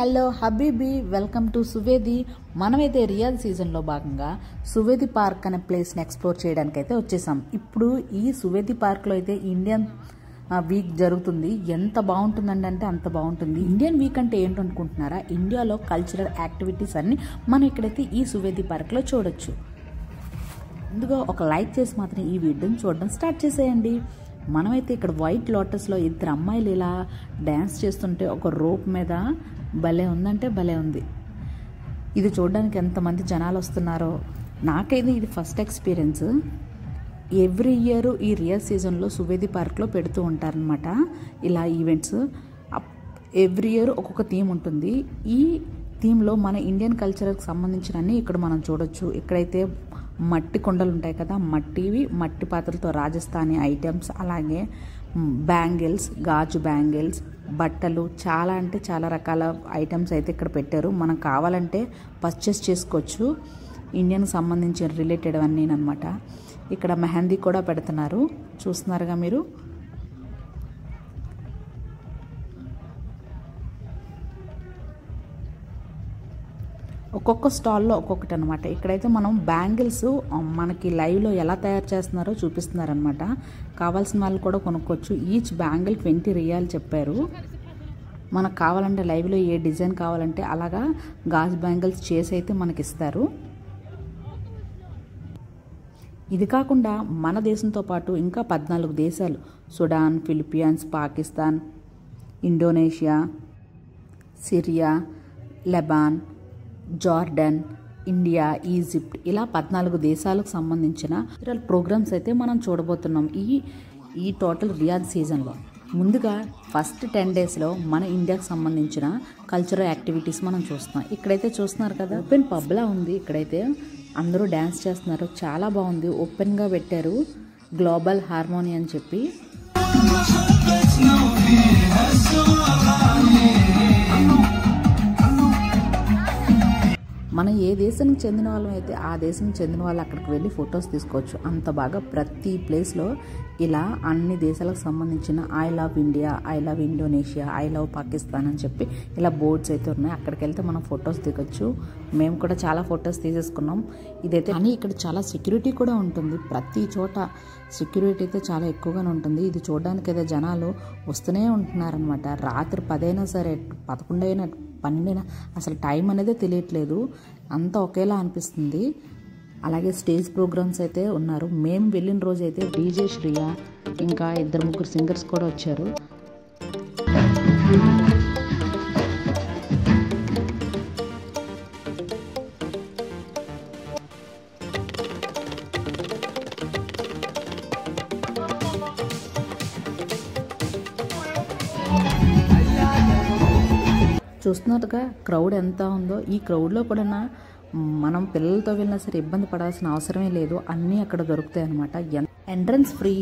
Hello హబీబీ, welcome to సువేది. మనమైతే రియాద్ సీజన్లో భాగంగా సువేది పార్క్ అనే ప్లేస్ని ఎక్స్ప్లోర్ చేయడానికి అయితే వచ్చేసాం. ఇప్పుడు ఈ సువేది పార్క్లో అయితే ఇండియన్ వీక్ జరుగుతుంది. ఎంత బాగుంటుందండి అంటే అంత బాగుంటుంది. ఇండియన్ వీక్ అంటే ఏంటనుకుంటున్నారా? ఇండియాలో కల్చరల్ యాక్టివిటీస్ అన్ని మనం ఇక్కడైతే ఈ సువేది పార్క్లో చూడొచ్చు. ముందుగా ఒక లైక్ చేసి మాత్రం ఈ వీడియోని చూడడం స్టార్ట్ చేసేయండి. మనమైతే ఇక్కడ వైట్ లోటస్లో ఇద్దరు అమ్మాయిలు ఇలా డ్యాన్స్ చేస్తుంటే ఒక రోప్ మీద భలే ఉందంటే భలే ఉంది. ఇది చూడడానికి ఎంతమంది జనాలు వస్తున్నారో. నాకైతే ఇది ఫస్ట్ ఎక్స్పీరియన్స్. ఎవ్రీ ఇయర్ ఈ రియాద్ సీజన్లో సువేది పార్క్లో పెడుతూ ఉంటారనమాట ఇలా ఈవెంట్స్. ఎవ్రీ ఇయర్ ఒక్కొక్క థీమ్ ఉంటుంది. ఈ థీమ్లో మన ఇండియన్ కల్చర్కి సంబంధించినన్ని ఇక్కడ మనం చూడొచ్చు. ఇక్కడైతే మట్టి కుండలు ఉంటాయి కదా, మట్టి పాత్రలతో రాజస్థానీ ఐటమ్స్, అలాగే బ్యాంగిల్స్, గాజు బ్యాంగిల్స్, బట్టలు, చాలా అంటే చాలా రకాల ఐటమ్స్ అయితే ఇక్కడ పెట్టారు. మనం కావాలంటే పర్చేస్ చేసుకోవచ్చు. ఇండియన్కి సంబంధించిన రిలేటెడ్ అన్నీ అనమాట. ఇక్కడ మెహందీ కూడా పెడుతున్నారు, చూస్తున్నారుగా మీరు. ఒక్కొక్క స్టాల్లో ఒక్కొక్కటి అనమాట. ఇక్కడైతే మనం బ్యాంగిల్స్ మనకి లైవ్లో ఎలా తయారు చేస్తున్నారో చూపిస్తున్నారనమాట. కావాల్సిన వాళ్ళు కూడా కొనుక్కోవచ్చు. ఈచ్ బ్యాంగిల్ 20 రియాల్ చెప్పారు. మనకు కావాలంటే లైవ్లో ఏ డిజైన్ కావాలంటే అలాగా గాజు బ్యాంగిల్స్ చేసి అయితే మనకి ఇస్తారు. ఇది కాకుండా మన దేశంతో పాటు ఇంకా 14 దేశాలు, Sudan, Philippines, Pakistan, Indonesia, Syria, Lebanon, Jordan, India, Egypt, ఇలా 14 దేశాలకు సంబంధించిన ప్రోగ్రామ్స్ అయితే మనం చూడబోతున్నాం ఈ టోటల్ రియాద్ సీజన్లో. ముందుగా ఫస్ట్ 10 డేస్లో మన ఇండియాకి సంబంధించిన కల్చరల్ యాక్టివిటీస్ మనం చూస్తున్నాం. ఇక్కడైతే చూస్తున్నారు కదా, ఓపెన్ పబ్లా ఉంది. ఇక్కడైతే అందరూ డ్యాన్స్ చేస్తున్నారు, చాలా బాగుంది. ఓపెన్గా పెట్టారు గ్లోబల్ హార్మోనీ అని చెప్పి. మనం ఏ దేశానికి చెందిన వాళ్ళం అయితే ఆ దేశానికి చెందిన వాళ్ళు అక్కడికి వెళ్ళి ఫొటోస్ తీసుకోవచ్చు. అంత బాగా ప్రతి ప్లేస్లో ఇలా అన్ని దేశాలకు సంబంధించిన I love India, I love Indonesia, I love Pakistan అని చెప్పి ఇలా బోర్డ్స్ అయితే ఉన్నాయి. అక్కడికి వెళ్తే మనం ఫొటోస్ దిగొచ్చు. మేము కూడా చాలా ఫొటోస్ తీసేసుకున్నాం. ఇదైతే కానీ ఇక్కడ చాలా సెక్యూరిటీ కూడా ఉంటుంది. ప్రతి చోట సెక్యూరిటీ అయితే చాలా ఎక్కువగానే ఉంటుంది. ఇది చూడడానికి అయితే జనాలు వస్తూనే ఉంటున్నారనమాట. రాత్రి 10 అయినా సరే, 11 అయినా, 12 అయినా అసలు టైం అనేది తెలియట్లేదు. అంతా ఒకేలా అనిపిస్తుంది. అలాగే స్టేజ్ ప్రోగ్రామ్స్ అయితే ఉన్నారు. మేము వెళ్ళిన రోజు అయితే డీజే శ్రియా ఇంకా 2-3 సింగర్స్ కూడా వచ్చారు. చూస్తున్నట్టుగా క్రౌడ్ ఎంత ఉందో. ఈ క్రౌడ్లో కూడా మనం పిల్లలతో వెళ్ళినా సరే ఇబ్బంది పడాల్సిన అవసరమే లేదు. అన్నీ అక్కడ దొరుకుతాయి అనమాట. Entrance free.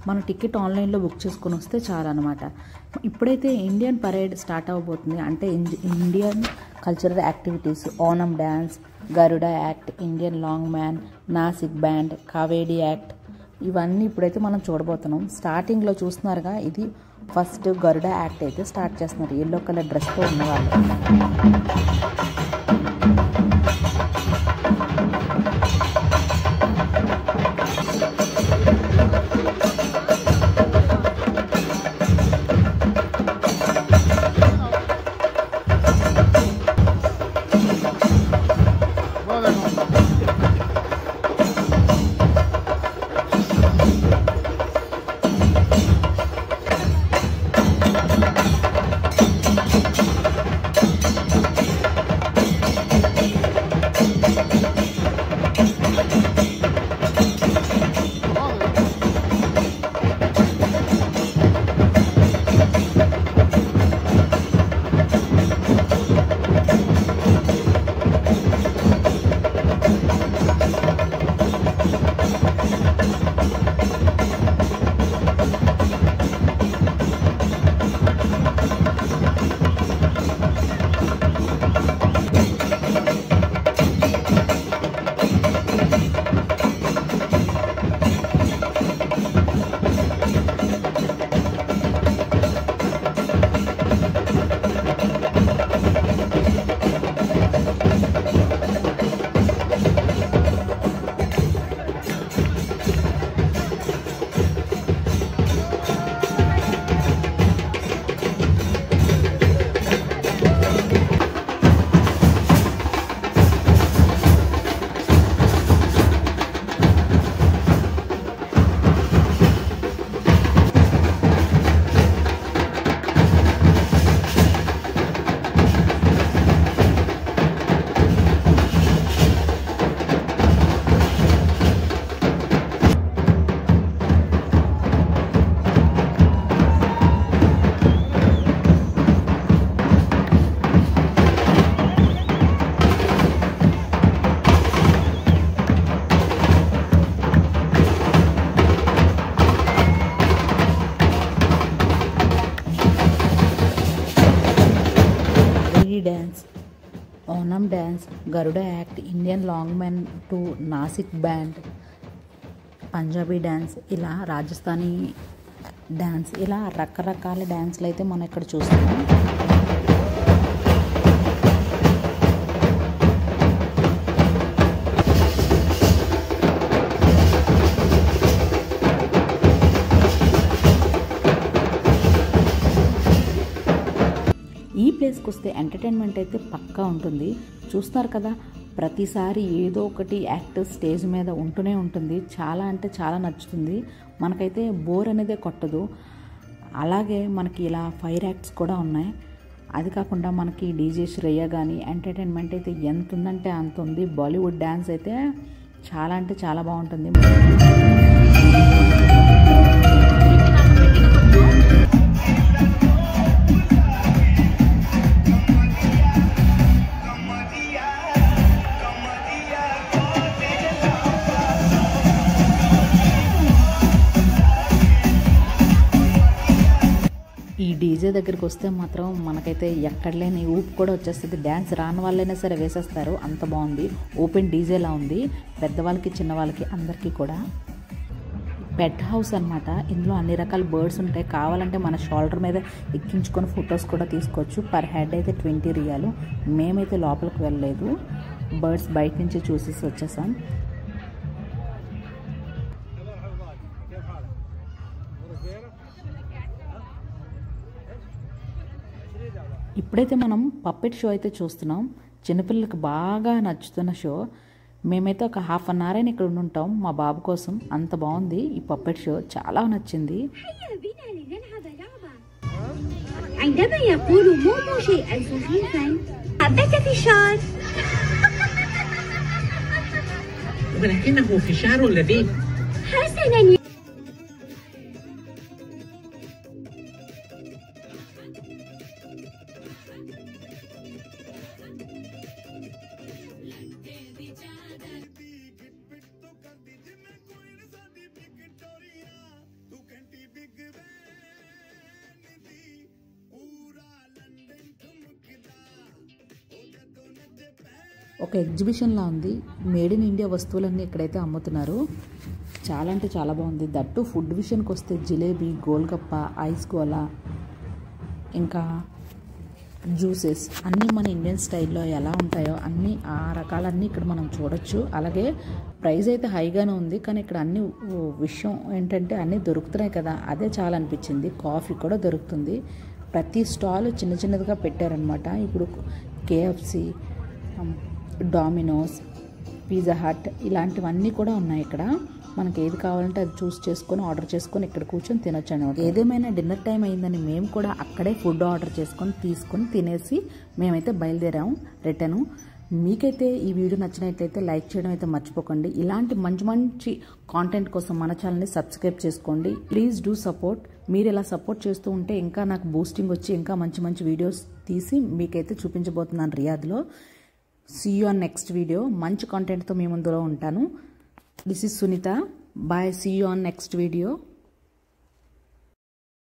మన టికెట్ ఆన్లైన్లో బుక్ చేసుకొని వస్తే చాలా అనమాట. ఇప్పుడైతే ఇండియన్ పరేడ్ స్టార్ట్ అవ్వబోతుంది. అంటే Indian cultural activities, Onam dance, Garuda act, Indian long man, Nasik band, Kavadi act, ఇవన్నీ ఇప్పుడైతే మనం చూడబోతున్నాం. స్టార్టింగ్లో చూస్తున్నారుగా, ఇది ఫస్ట్ గరుడ యాక్ట్ అయితే స్టార్ట్ చేస్తున్నారు. ఎల్లో కలర్ డ్రెస్తో ఉన్నవాళ్ళు. సనం dance, Garuda act, Indian long men to Nasik band, Punjabi dance, ఇలా రాజస్థానీ డ్యాన్స్, ఇలా రకరకాల డ్యాన్స్లు అయితే మనం ఇక్కడ చూస్తున్నాం. ఈ ప్లేస్కి వస్తే ఎంటర్టైన్మెంట్ అయితే పక్కా ఉంటుంది. చూస్తారు కదా, ప్రతిసారి ఏదో ఒకటి యాక్ట్ స్టేజ్ మీద ఉంటూనే ఉంటుంది. చాలా అంటే చాలా నచ్చుతుంది. మనకైతే బోర్ అనేదే కొట్టదు. అలాగే మనకి ఇలా ఫైర్ యాక్ట్స్ కూడా ఉన్నాయి. అది కాకుండా మనకి డీజే శ్రేయ కానీ ఎంటర్టైన్మెంట్ అయితే ఎంత ఉందంటే అంత ఉంది. బాలీవుడ్ డ్యాన్స్ అయితే చాలా అంటే చాలా బాగుంటుంది. ఈ డీజే దగ్గరికి వస్తే మాత్రం మనకైతే ఎక్కడ లేని ఊపు కూడా వచ్చేస్తుంది. డ్యాన్స్ రాని వాళ్ళైనా సరే వేసేస్తారు, అంత బాగుంది. ఓపెన్ డీజేలా ఉంది. పెద్దవాళ్ళకి చిన్నవాళ్ళకి అందరికీ కూడా. పెట్ హౌస్ అనమాట. ఇందులో అన్ని రకాల బర్డ్స్ ఉంటాయి. కావాలంటే మన షోల్డర్ మీద ఎక్కించుకొని ఫొటోస్ కూడా తీసుకోవచ్చు. పర్ హెడ్ అయితే 20 రియాలు. మేమైతే లోపలికి వెళ్ళలేదు, బర్డ్స్ బయట నుంచి చూసేసి వచ్చేసాం. ఇప్పుడైతే మనం పప్పెట్ షో అయితే చూస్తున్నాం. చిన్నపిల్లలకు బాగా నచ్చుతున్న షో. మేమైతే ఒక హాఫ్ అన్ అవర్ అయినా ఇక్కడ ఉంటాం మా బాబు కోసం. అంత బాగుంది ఈ పప్పెట్ షో, చాలా నచ్చింది. عندما يقول مومو شيئا صحيحا حبك فشار ولكنه فشار لذيذ. حسنا. ఒక ఎగ్జిబిషన్లా ఉంది. మేడ్ ఇన్ ఇండియా వస్తువులన్నీ ఇక్కడైతే అమ్ముతున్నారు. చాలా అంటే చాలా బాగుంది. దట్టు ఫుడ్ విషయానికి వస్తే జిలేబీ, గోల్గప్ప, ఐస్ గోలా, ఇంకా జ్యూసెస్ అన్నీ మన ఇండియన్ స్టైల్లో ఎలా ఉంటాయో అన్నీ ఆ రకాలన్నీ ఇక్కడ మనం చూడొచ్చు. అలాగే ప్రైస్ అయితే హైగానే ఉంది, కానీ ఇక్కడ అన్ని విషయం ఏంటంటే అన్నీ దొరుకుతున్నాయి కదా, అదే చాలా అనిపించింది. కాఫీ కూడా దొరుకుతుంది. ప్రతి స్టాల్ చిన్న చిన్నదిగా పెట్టారనమాట. ఇప్పుడు KFC, డామినోస్, పిజ్జా హట్ ఇలాంటివన్నీ కూడా ఉన్నాయి ఇక్కడ. మనకి ఏది కావాలంటే అది చూస్ చేసుకొని ఆర్డర్ చేసుకొని ఇక్కడ కూర్చొని తినొచ్చు అనమాట. ఏదేమైనా డిన్నర్ టైం అయిందని మేము కూడా అక్కడే ఫుడ్ ఆర్డర్ చేసుకొని తీసుకొని తినేసి మేమైతే బయలుదేరాము రిటర్ను. మీకైతే ఈ వీడియో నచ్చినట్లయితే లైక్ చేయడం అయితే మర్చిపోకండి. ఇలాంటి మంచి మంచి కాంటెంట్ కోసం మన ఛానల్ని సబ్స్క్రైబ్ చేసుకోండి. Please do support. మీరు ఇలా సపోర్ట్ చేస్తూ ఉంటే ఇంకా నాకు బూస్టింగ్ వచ్చి ఇంకా మంచి మంచి వీడియోస్ తీసి మీకైతే చూపించబోతున్నాను రియాద్లో. See you on next video. మంచి కాంటెంట్తో మీ ముందులో ఉంటాను. This is Sunitha. Bye. See you on next video.